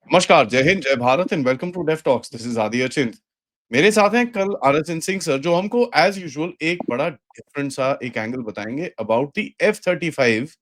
नमस्कार, जय हिंद, जय Bharat and welcome to Dev talks. This is Aadi Achint. मेरे साथ हैं कल आरएसएन सिंह सर जो हमको एज यूजुअल एक बड़ा डिफरेंट सा एक एंगल बताएंगे अबाउट द F-35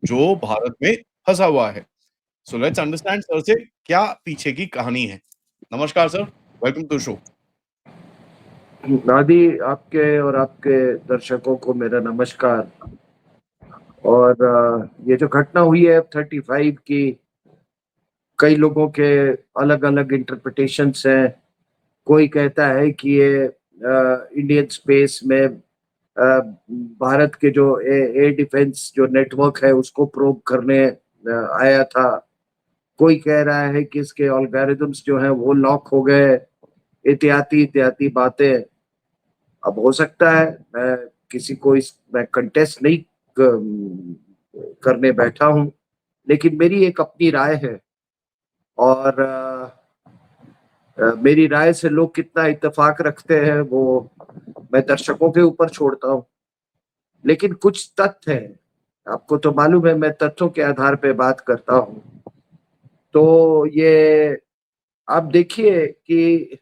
जो भारत में फंसा हुआ है। सो लेट्स अंडरस्टैंड सर से क्या पीछे की कहानी है। नमस्कार सर, वेलकम टू शो। नादी, आपके और आपके दर्शकों को मेरा नमस्कार। और ये जो घटना हुई है F-35 की, कई लोगों के अलग अलग इंटरप्रिटेशंस हैं। कोई कहता है कि ये इंडियन स्पेस में भारत के जो एयर डिफेंस जो नेटवर्क है उसको प्रोब करने आया था। कोई कह रहा है कि इसके एल्गोरिथम्स जो हैं वो लॉक हो गए, इत्यादि इत्यादि बातें। अब हो सकता है, मैं कंटेस्ट नहीं करने बैठा हूँ, लेकिन मेरी एक अपनी राय है। और मेरी राय से लोग कितना इत्तेफाक रखते हैं वो मैं दर्शकों के ऊपर छोड़ता हूँ। लेकिन कुछ तथ्य हैं, आपको तो मालूम है मैं तथ्यों के आधार पे बात करता हूँ। तो ये आप देखिए कि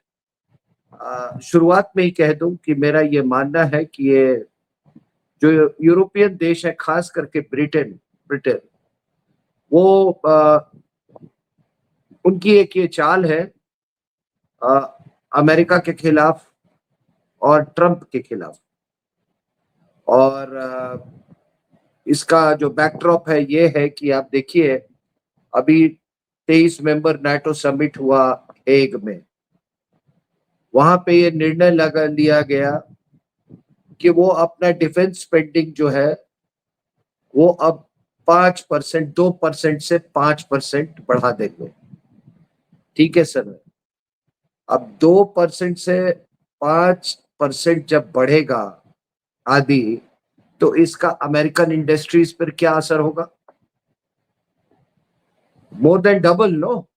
शुरुआत में ही कह दूं कि मेरा ये मानना है कि ये जो यूरोपियन देश है, खास करके ब्रिटेन ब्रिटेन वो उनकी एक ये चाल है अ, अमेरिका के खिलाफ और ट्रंप के खिलाफ। और इसका जो बैकड्रॉप है ये है कि आप देखिए, अभी 23 मेंबर नाटो समिट हुआ हेग में। वहां पे ये निर्णय लगा लिया गया कि वो अपना डिफेंस स्पेंडिंग जो है वो अब 5%, 2% से 5% बढ़ा देंगे। ठीक है सर। अब 2% से 5% जब बढ़ेगा आदि, तो इसका अमेरिकन इंडस्ट्रीज पर क्या असर होगा? More than double, no?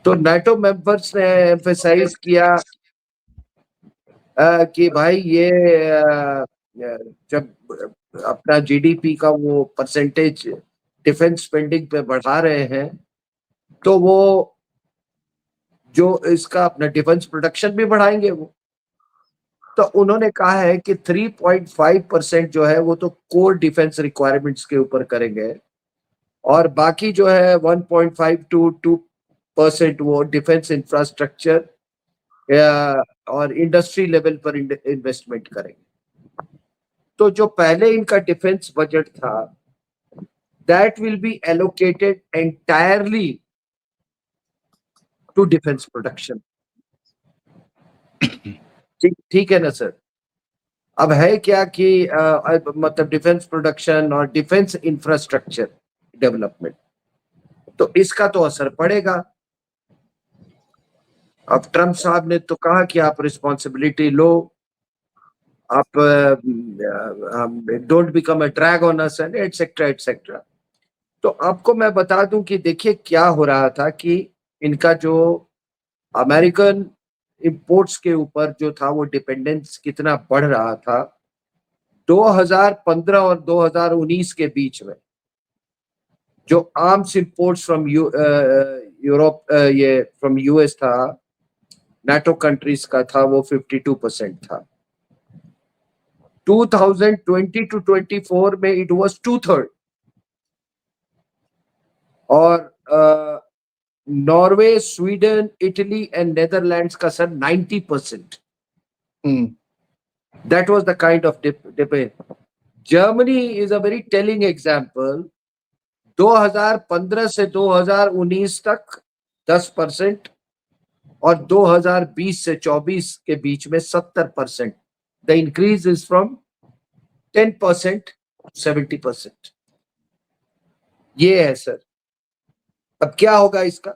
तो नाटो मेंबर्स ने एम्फेसाइज किया कि भाई ये जब अपना जीडीपी का वो परसेंटेज डिफेंस स्पेंडिंग पे बढ़ा रहे हैं, तो वो जो इसका अपना डिफेंस प्रोडक्शन भी बढ़ाएंगे वो। तो उन्होंने कहा है कि 3.5% जो है वो तो कोर डिफेंस रिक्वायरमेंट्स के ऊपर करेंगे, और बाकी जो है 1.5 टू 2% वो डिफेंस इंफ्रास्ट्रक्चर और इंडस्ट्री लेवल पर इन्वेस्टमेंट करेंगे। तो जो पहले इनका डिफेंस बजट था, that will be allocated entirely to defence production. ठीक ठीक है ना सर? अब है क्या कि मतलब डिफेंस प्रोडक्शन और डिफेंस इंफ्रास्ट्रक्चर डेवलपमेंट, तो इसका तो असर पड़ेगा। अब ट्रम्प साहब ने तो कहा कि आप रिस्पॉन्सिबिलिटी लो, आप don't become a drag on us and etcetera etcetera. तो आपको मैं बता दूं कि देखिए क्या हो रहा था कि इनका जो अमेरिकन इंपोर्ट्स के ऊपर जो था वो डिपेंडेंस कितना बढ़ रहा था। 2015 और 2019 के बीच में जो आर्म्स इंपोर्ट्स फ्रॉम यूरोप, ये फ्रॉम यूएस था, नाटो कंट्रीज का था, वो 52% था। 2020 टू 24 में इट वाज 2/3। और Norway, Sweden, Italy and Netherlands का sir 90%। That was the kind of depend. Germany is a very telling example. 2015 से 2019 तक 10%, और 2020 से 24 के बीच में 70%। The increase is from 10% 70%। ये है सर। अब क्या होगा इसका?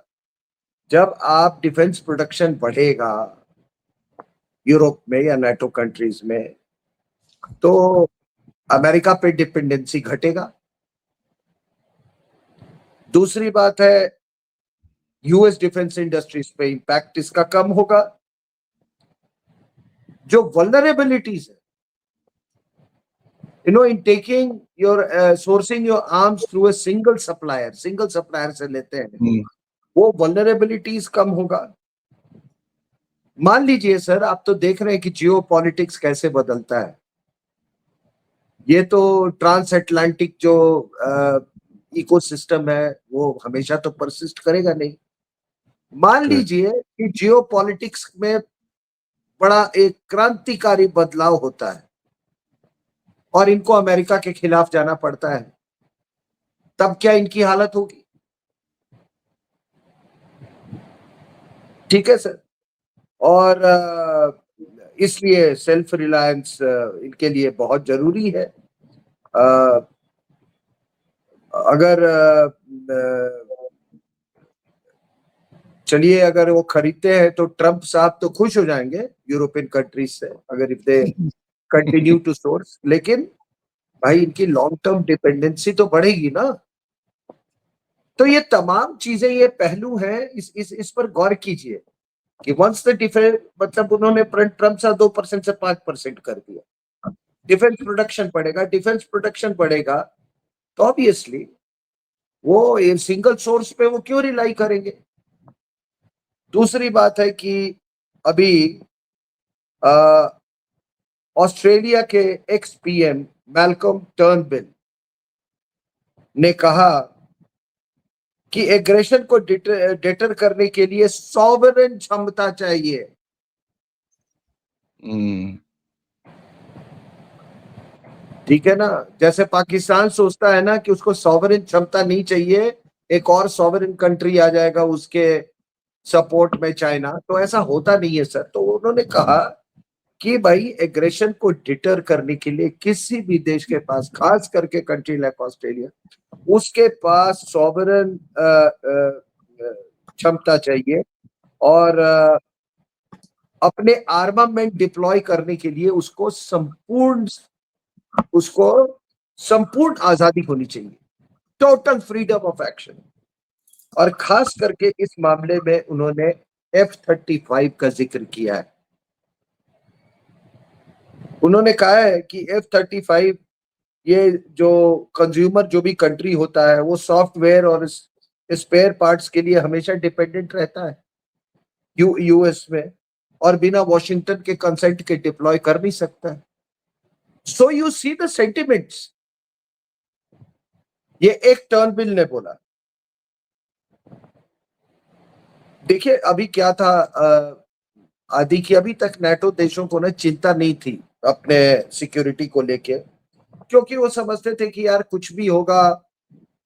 जब आप डिफेंस प्रोडक्शन बढ़ेगा यूरोप में या नाटो कंट्रीज में, तो अमेरिका पे डिपेंडेंसी घटेगा। दूसरी बात है, यूएस डिफेंस इंडस्ट्रीज पे इंपैक्ट इसका कम होगा। जो वल्नरेबिलिटीज है in taking your sourcing your arms through a single supplier से लेते हैं, वो vulnerabilities कम होगा। मान लीजिए सर, आप तो देख रहे हैं कि जियो पॉलिटिक्स कैसे बदलता है। ये तो ट्रांस अटलांटिक जो इकोसिस्टम है वो हमेशा तो परसिस्ट करेगा नहीं। मान लीजिए कि जियो पॉलिटिक्स में बड़ा एक क्रांतिकारी बदलाव होता है और इनको अमेरिका के खिलाफ जाना पड़ता है, तब क्या इनकी हालत होगी? ठीक है सर। और इसलिए सेल्फ रिलायंस इनके लिए बहुत जरूरी है। अगर चलिए, अगर वो खरीदते हैं तो ट्रंप साहब तो खुश हो जाएंगे यूरोपियन कंट्रीज से, अगर if they continue to source. लेकिन भाई इनकी लॉन्ग टर्म डिपेंडेंसी तो बढ़ेगी ना। तो ये तमाम चीजें, ये पहलू हैं, इस पर गौर कीजिए कि वंस द डिफेंस, मतलब उन्होंने ट्रंप सा 2% से 5% कर दिया, डिफेंस प्रोडक्शन बढ़ेगा तो ऑब्वियसली वो सिंगल सोर्स पे वो क्यों रिलाई करेंगे। दूसरी बात है कि अभी ऑस्ट्रेलिया के एक्स पीएम मैल्कम टर्नबिल ने कहा कि एग्रेशन को डिटर करने के लिए सॉवरेन क्षमता चाहिए। ठीक है ना, जैसे पाकिस्तान सोचता है ना कि उसको सॉवरेन क्षमता नहीं चाहिए, एक और सॉवरेन कंट्री आ जाएगा उसके सपोर्ट में, चाइना। तो ऐसा होता नहीं है सर। तो उन्होंने कहा कि भाई एग्रेशन को डिटर करने के लिए किसी भी देश के पास, खास करके कंट्री लाइक ऑस्ट्रेलिया, उसके पास सॉवरेन क्षमता चाहिए और अपने आर्मामेंट डिप्लॉय करने के लिए उसको संपूर्ण आजादी होनी चाहिए, टोटल फ्रीडम ऑफ एक्शन। और खास करके इस मामले में उन्होंने F-35 का जिक्र किया है। उन्होंने कहा है कि F-35, ये जो कंज्यूमर जो भी कंट्री होता है वो सॉफ्टवेयर और स्पेयर पार्ट्स के लिए हमेशा डिपेंडेंट रहता है यूएस में, और बिना वॉशिंगटन के कंसेंट के डिप्लॉय कर नहीं सकता है। So you see the sentiments, ये एक टर्नबिल ने बोला। देखिए अभी क्या था, आदि की अभी तक नाटो देशों को ना चिंता नहीं थी अपने सिक्योरिटी को लेके, क्योंकि वो समझते थे कि यार कुछ भी होगा,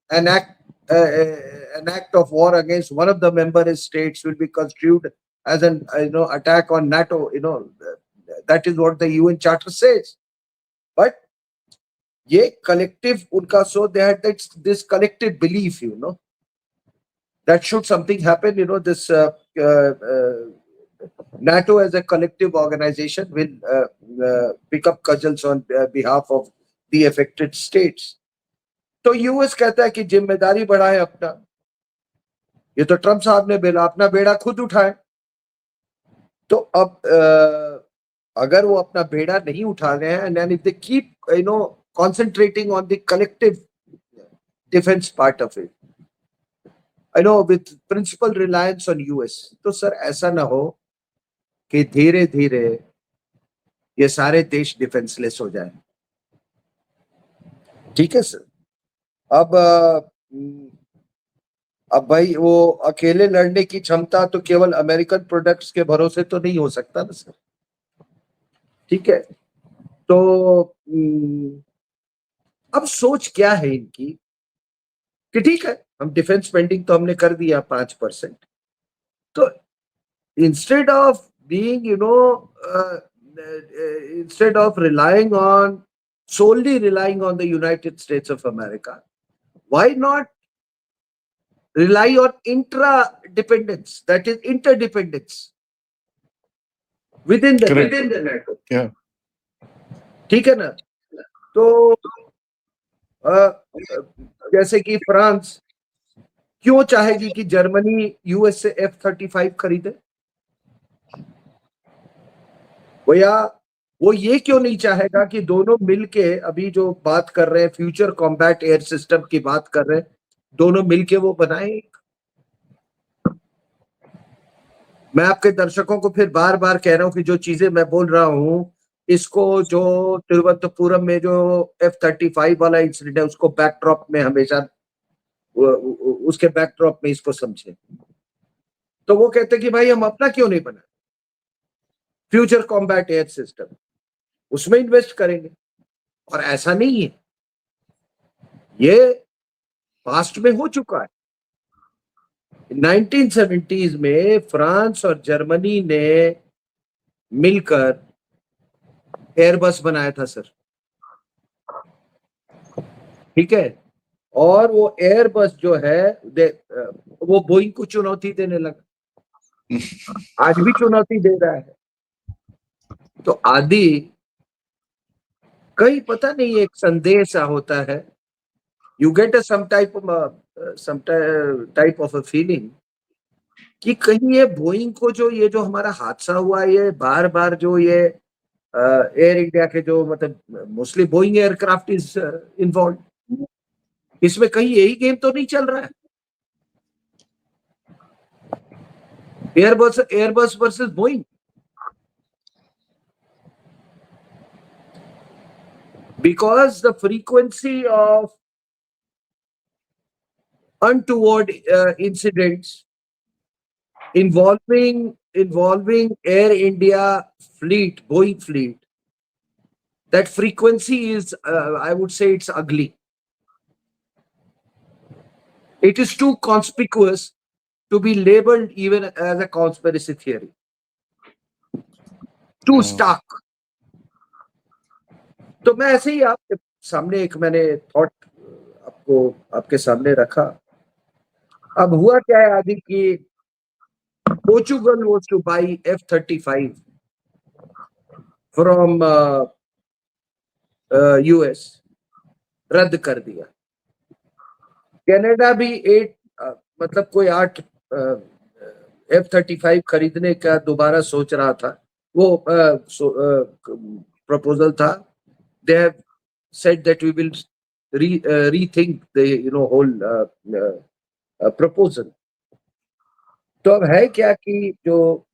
an act of war against one of the member states will be construed as an attack on NATO. That is what the UN Charter says. But ये collective उनका, so they had this collective belief, that should something happen, this NATO as a collective organization will pick up cudgels on behalf of the affected states. तो US कहता है कि जिम्मेदारी बढ़ाए अपना। ये तो ट्रंप साहब ने अपना बेड़ा खुद उठाए। तो अब अगर वो अपना बेड़ा नहीं उठा रहे हैं, and if they keep concentrating on the collective defense part of it, with principal reliance on US, तो सर ऐसा ना हो कि धीरे धीरे ये सारे देश डिफेंसलेस हो जाए। ठीक है सर। अब भाई वो अकेले लड़ने की क्षमता तो केवल अमेरिकन प्रोडक्ट्स के भरोसे तो नहीं हो सकता ना सर। ठीक है, तो अब सोच क्या है इनकी कि ठीक है, हम डिफेंस स्पेंडिंग तो हमने कर दिया 5%, तो instead of being instead of solely relying on the United States of America, why not rely on intra-dependence, that is interdependence within the NATO. Yeah. ठीक है ना। तो जैसे कि फ्रांस क्यों चाहेगी कि जर्मनी यूएस से F-35 खरीदे? भैया वो ये क्यों नहीं चाहेगा कि दोनों मिलके अभी जो बात कर रहे हैं फ्यूचर कॉम्बैट एयर सिस्टम की बात कर रहे हैं, दोनों मिलके वो बनाए। मैं आपके दर्शकों को फिर बार बार कह रहा हूं कि जो चीजें मैं बोल रहा हूं, इसको जो तिरुवनंतपुरम में जो F-35 वाला इंसिडेंट है उसको बैकड्रॉप में हमेशा उसके बैकड्रॉप में इसको समझे। तो वो कहते कि भाई हम अपना क्यों नहीं बना फ्यूचर कॉम्बैट एयर सिस्टम, उसमें इन्वेस्ट करेंगे। और ऐसा नहीं है, ये पास्ट में हो चुका है। 1970s में फ्रांस और जर्मनी ने मिलकर एयरबस बनाया था सर, ठीक है। और वो एयरबस जो है वो बोइंग को चुनौती देने लगा, आज भी चुनौती दे रहा है। तो आदि कहीं पता नहीं एक संदेश सा होता है, you get some type of a feeling कि कहीं ये बोइंग को जो ये जो हमारा हादसा हुआ, ये बार बार जो ये एयर इंडिया के जो मतलब mostly Boeing aircraft is involve, इसमें कहीं यही गेम तो नहीं चल रहा है, Airbus versus Boeing. Because the frequency of untoward incidents involving Air India fleet, Boeing fleet, that frequency is, I would say, it's ugly. It is too conspicuous to be labeled even as a conspiracy theory. Too stark. तो मैं ऐसे ही आपके सामने एक मैंने thought आपको आपके सामने रखा। अब हुआ क्या है आदि कि Portugal was two by F-35 from US, रद्द कर दिया। कनाडा भी 8 मतलब कोई 8 F-35 खरीदने का दोबारा सोच रहा था, वो प्रपोजल था। They have said that we will rethink the whole proposal. तो अब है क्या कि जो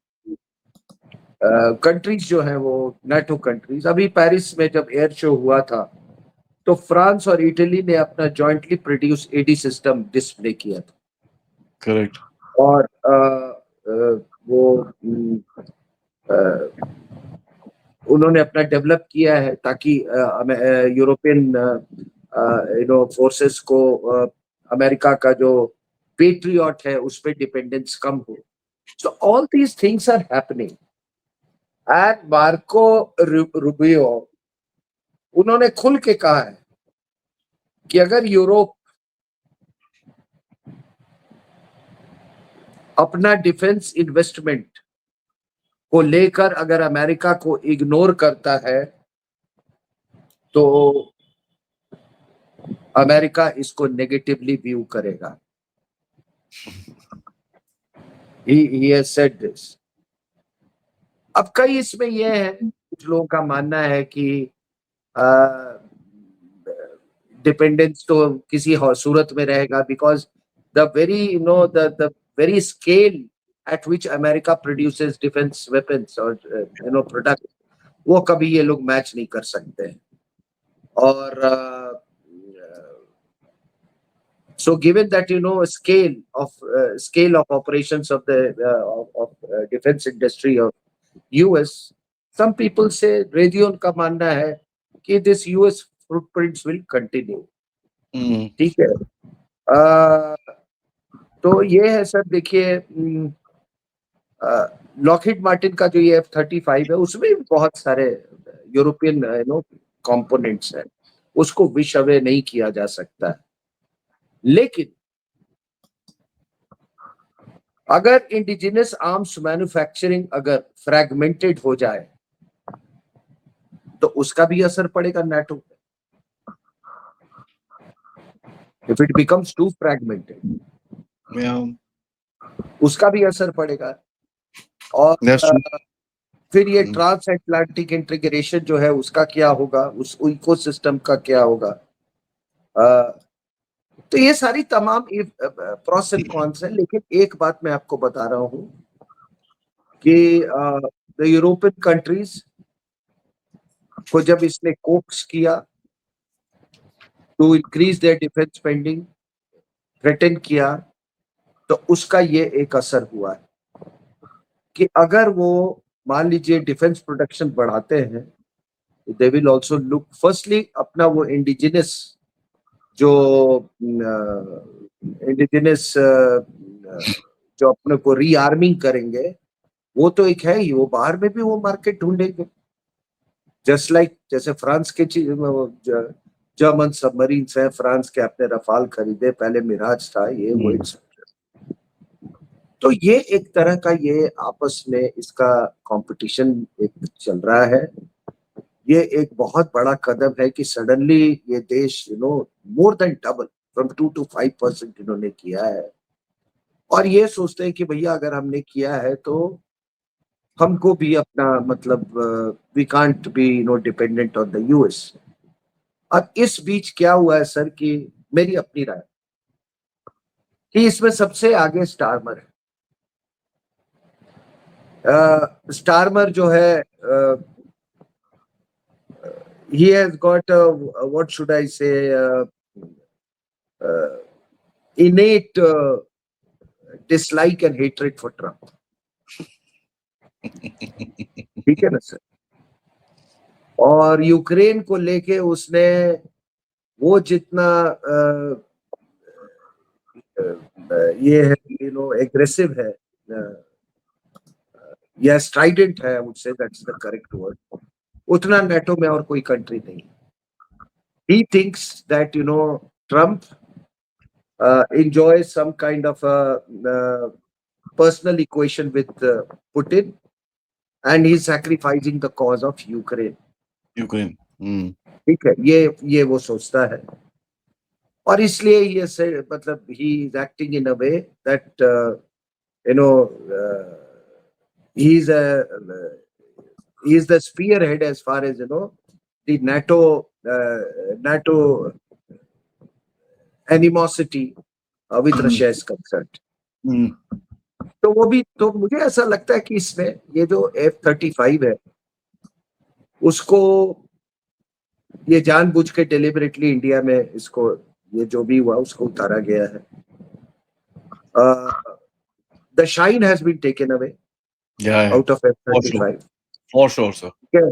कंट्रीज जो है वो नाटो कंट्रीज, अभी पेरिस में जब एयर शो हुआ था तो फ्रांस और इटली ने अपना jointly produce AD system display किया था। करेक्ट। और वो उन्होंने अपना डेवलप किया है ताकि यूरोपियन फोर्सेस को अमेरिका का जो पेट्रियट है उस पर डिपेंडेंस कम हो। So all these things are happening and Marco Rubio उन्होंने खुल के कहा है कि अगर यूरोप अपना डिफेंस इन्वेस्टमेंट को लेकर अगर अमेरिका को इग्नोर करता है तो अमेरिका इसको नेगेटिवली व्यू करेगा। He has said this. अब कई इसमें यह है, कुछ लोगों का मानना है कि डिपेंडेंस तो किसी सूरत में रहेगा because the very scale at which America produces defense weapons or product, वो कभी ये लोग मैच नहीं कर सकते हैं। और so given that scale of operations of the defense industry of US, some people say, Radeon का मानना है कि this US footprints will continue। ठीक है। तो ये है सर, देखिए लॉकहीड मार्टिन का जो ये F-35 है उसमें बहुत सारे यूरोपियन कंपोनेंट्स हैं, उसको विश अवे नहीं किया जा सकता। लेकिन अगर इंडिजिनस आर्म्स मैन्युफैक्चरिंग अगर फ्रैगमेंटेड हो जाए तो उसका भी असर पड़ेगा नाटो पे। If it becomes too fragmented, उसका भी असर पड़ेगा। और फिर ये हुँ। ट्रांस अटलांटिक इंटीग्रेशन जो है उसका क्या होगा, उस इकोसिस्टम का क्या होगा। तो ये सारी तमाम प्रोस एंड कॉन्स है, लेकिन एक बात मैं आपको बता रहा हूँ कि द यूरोपियन कंट्रीज को जब इसने कोक्स किया to increase their defence spending, threaten किया, तो उसका ये एक असर हुआ है कि अगर वो मान लीजिए डिफेंस प्रोडक्शन बढ़ाते हैं, they will also look firstly अपना वो इंडिजिनस जो इंडिजिनस जो अपने को रीआर्मिंग करेंगे, वो तो एक है ही, वो बाहर में भी वो मार्केट ढूंढेंगे। जस्ट लाइक जैसे फ्रांस के जर्मन सबमरीन्स हैं, फ्रांस के आपने रफाल खरीदे, पहले मिराज था, ये वो हुँ। तो ये एक तरह का ये आपस में इसका कंपटीशन एक चल रहा है। ये एक बहुत बड़ा कदम है कि सडनली ये देश मोर देन डबल फ्रॉम 2 to 5% इन्होंने किया है, और ये सोचते हैं कि भैया अगर हमने किया है तो हमको भी अपना मतलब we can't be dependent on the US. अब इस बीच क्या हुआ है सर कि मेरी अपनी राय कि इसमें सबसे आगे स्टारमर है। स्टारमर जो है he has got what should I say uh, innate dislike and hatred for Trump. ठीक है ना सर। और यूक्रेन को लेके उसने वो जितना ये है एग्रेसिव है या स्ट्राइडेंट है, मुझसे दैट्स द करेक्ट वर्ड, उतना नेटो में और कोई कंट्री नहीं। He thinks that Trump enjoys some kind of a personal equation with Putin, and he's sacrificing the cause of Ukraine. Ukraine. हुँ। ठीक है, ये वो सोचता है, और इसलिए ये से मतलब he is acting in a way that you know he's a he is the spearhead as far as the NATO animosity with hmm, Russia is concerned. हुँ। तो वो भी, तो मुझे ऐसा लगता है कि इसमें ये जो F-35 है उसको ये जानबूझ के डेलिबरेटली इंडिया में इसको ये जो भी हुआ उसको उतारा गया है। The shine has been taken away Yeah, out of for sure, F-35. for sure, sir. Yeah,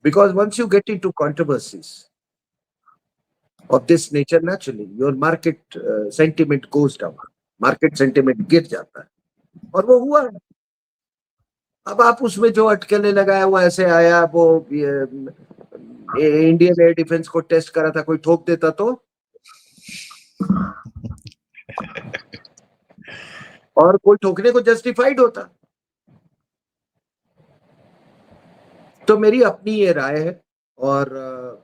because once you get into controversies of this nature, naturally your market sentiment goes down, market sentiment गिर जाता है, और वो हुआ है। अब आप उसमें जो अटकलें लगाया वो ऐसे आया, वो इंडियन एयर डिफेंस को टेस्ट करा था, कोई ठोक देता तो, और कोई ठोकने को जस्टिफाइड होता। तो मेरी अपनी ये राय है, और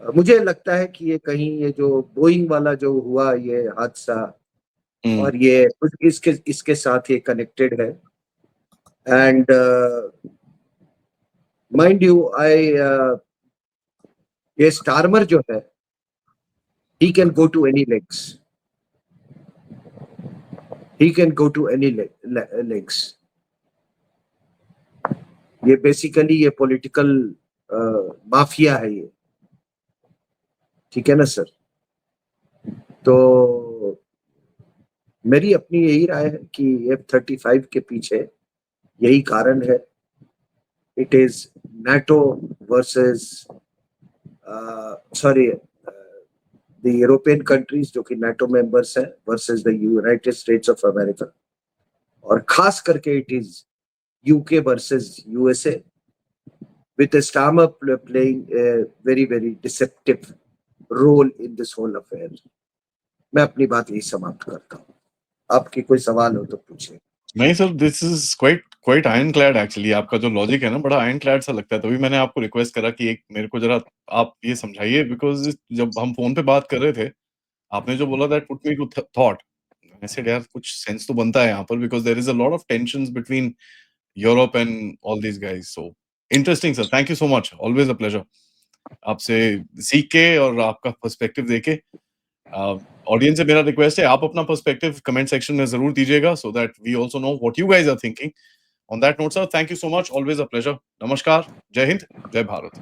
मुझे लगता है कि ये कहीं ये जो बोइंग वाला जो हुआ ये हादसा, हुँ। और ये इसके इसके साथ ये कनेक्टेड है। एंड माइंड यू आई ये स्टारमर जो है he can go to any legs, he can go to any legs। ये बेसिकली ये पॉलिटिकल माफिया है ये, ठीक है ना सर। तो मेरी अपनी यही राय है कि F-35 के पीछे यही कारण है। It is NATO versus sorry the European countries जो कि NATO मेंबर्स हैं versus the United states of America, और खास करके it is UK versus USA, with Starmer playing a very very deceptive role in this whole affair। मैं अपनी बात यही समाप्त करता हूँ। आपकी कोई सवाल हो तो पूछिए। नहीं sir, this is quite ironclad actually. आपका जो लॉजिक है ना बड़ा आयरनक्लैड सा लगता है, तभी मैंने आपको रिक्वेस्ट करा कि एक मेरे को ज़रा आप ये समझाइए, बिकॉज़ जब हम फ़ोन पे बात कर रहे थे, आपने जो बोला that put me to thought. I said यार कुछ सेंस तो बनता है यहाँ पर, because there is a lot of tensions between Europe and all these guys. So interesting, sir. Thank you so much. Always a pleasure. आपसे सीख के और आपका पर्सपेक्टिव देके ऑडियंस से मेरा रिक्वेस्ट है आप अपना पर्सपेक्टिव कमेंट सेक्शन में जरूर दीजिएगा so that we also know what you guys are thinking. On that note, sir, thank you so much. Always a pleasure. Namaskar. Jai Hind. Jai Bharat.